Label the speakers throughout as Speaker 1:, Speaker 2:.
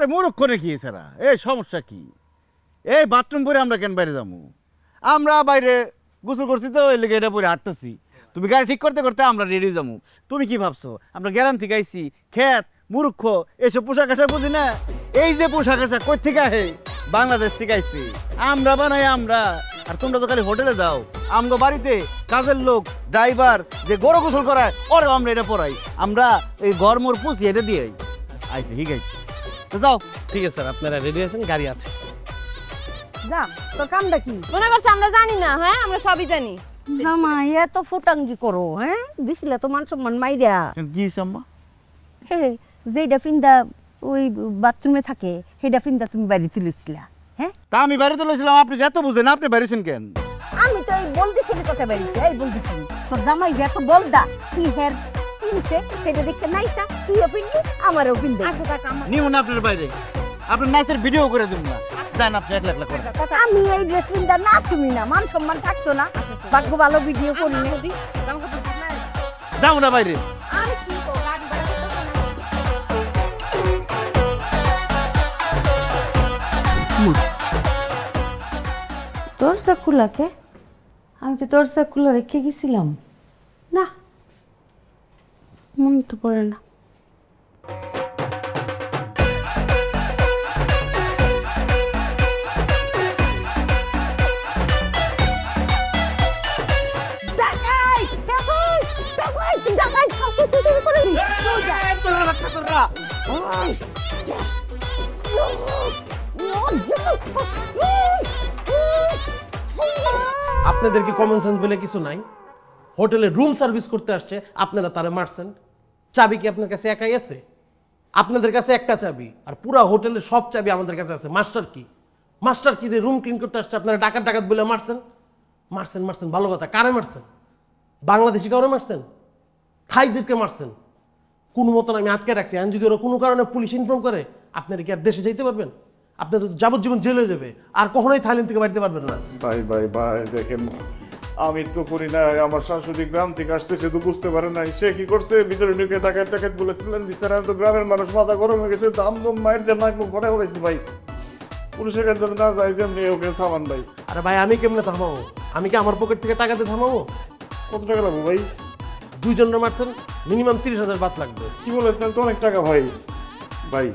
Speaker 1: আপনি মূর্খ নাকি এছাড়া এই সমস্যা কি এই বাথরুম পরে আমরা কেন বাইরে যাবো আমরা বাইরে গোসল করছি তো ওই লেগে এটা পরে হাঁটতেছি তুমি গাড়ি ঠিক করতে করতে আমরা রেডি যাবো তুমি কি ভাবছো আমরা গ্যারান থেকে আইছি খেত মূর্খ এসব পোশাক আশাক বুঝি না এই যে পোশাক আশাক কই থেকে আহে বাংলাদেশ থেকে আইছি আমরা বানাই আমরা আর তোমরা তো খালি হোটেলে যাও আমগো বাড়িতে কাজের লোক ড্রাইভার যে গরু গোসল করায় ওরে আমরা এটা পড়াই আমরা এই গরমর পুষি এটা দিয়ে আইছি ঠিক আছে তো যাও
Speaker 2: ঠিক আছে স্যার আপনারা রেডি আছেন গাড়ি আছে
Speaker 3: যা তোর কামটা কি
Speaker 4: মনে করছে আমরা জানি না হ্যাঁ আমরা সবই জানি
Speaker 3: জামাই এত ফুটাঙ্গি করো হ্যাঁ দিছিলে তো মান সম্মান মাইরা
Speaker 1: কি সাম্মা
Speaker 3: হে যেটা ফিন্দা ওই বাথরুমে থাকে সেটা ফিন্দা তুমি বাড়ি তুলেছিলা হ্যাঁ
Speaker 1: তা আমি বাইরে তুলেছিলাম আপনি যত বুঝেন আপনি বাইরেছেন কেন
Speaker 3: আমি তো এই বলতেছি কথা বেরিয়েছি এই বলতেছি তোর জামাই যে এত বলদা তুই হের কিনছে সেটা দেখতে নাইসা তুইও পিনবি আমারও পিনবি
Speaker 4: আচ্ছা টাকা আমার
Speaker 1: নিব না আপনার বাইরে আপনার নাচের ভিডিও করে দিন না জান আপনি এক লাখ করে
Speaker 3: আমি এই ড্রেস পিন্দা নাচুমি না মান সম্মান থাকতো না ভাগ্য ভালো ভিডিও করি না
Speaker 1: যাও না বাইরে
Speaker 4: আমি কি করব গাড়ি ভাড়া
Speaker 3: দরজা খোলাকে আমি কি দরজা খোলা রেখে গেছিলাম না মনে তো পড়ে না
Speaker 2: আপনাদের কি কমন সেন্স বলে কিছু নাই হোটেলে রুম সার্ভিস করতে আসছে আপনারা তারে মারছেন চাবি কি আপনার কাছে একাই আছে আপনাদের কাছে একটা চাবি আর পুরো হোটেলের সব চাবি আমাদের কাছে আছে মাস্টার কি দিয়ে রুম ক্লিন করতে আসছে আপনারা ডাকাত বলে মারছেন ভালো কথা কারে মারছেন বাংলাদেশি কাউরে মারছেন থাইদেরকে মারছেন কোনো মতন আমি আটকে রাখছি আর যদি ওরা কোনো কারণে পুলিশ ইনফর্ম করে আপনারা কি আর দেশে যেতে পারবেন আপনার তো যাবজ্জীবন জেলে যাবে আর কখনোই থাইল্যান্ড থেকে বাড়িতে পারবেন না
Speaker 5: ভাই দেখেন আমি তো করি না আমার শাশুড়ি গ্রাম থেকে আসছে সে তো বুঝতে পারে নাই সে কি করছে ভিতরে ঢুকে টাকাত বলেছিলেন বিচারা তো গ্রামের মানুষ মাথা গরম হয়ে গেছে দাম মায়ের দিয়ে নাক মুখ ভরে পড়েছি ভাই পুলিশের কাছে না যাই যেমনি ওকে থামান ভাই
Speaker 2: আরে ভাই আমি কেমনে থামাবো আমি কি আমার পকেট থেকে টাকা দিয়ে থামাবো
Speaker 5: কত টাকা লাগবো ভাই
Speaker 2: দুইজনের মারছেন মিনিমাম 30,000 বাদ লাগবে
Speaker 5: কি বলে তো অনেক টাকা ভাই ভাই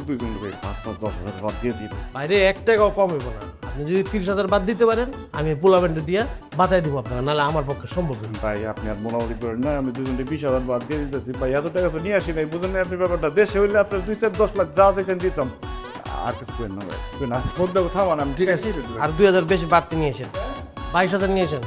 Speaker 5: দুইজন ভাই 5-10,000 বাদ দিয়ে দিন
Speaker 2: বাইরে 1 টাকাও কম হইব না আপনি যদি 30,000 বাদ দিতে পারেন আমি পোলাবেন্ডে দিয়ে বাঁচাই দিব আপনাকে নাহলে আমার পক্ষে সম্ভব না
Speaker 5: ভাই আপনি আর মোটামুটি করেন না আমি দুজনকে 20,000 বাদ দিয়ে দিতেছি ভাই এত টাকা তো নিয়ে আসি নাই বুঝলেন আপনি ব্যাপারটা দেশে হইলে আপনার 2-4-10 লাখ যা সেখানে দিতাম আর কিছু করেন না ভাই না থামান আমি
Speaker 2: ঠিক আছে আর 2,000 বেশি বাড়তি নিয়ে এসেন 22,000 নিয়ে এসেন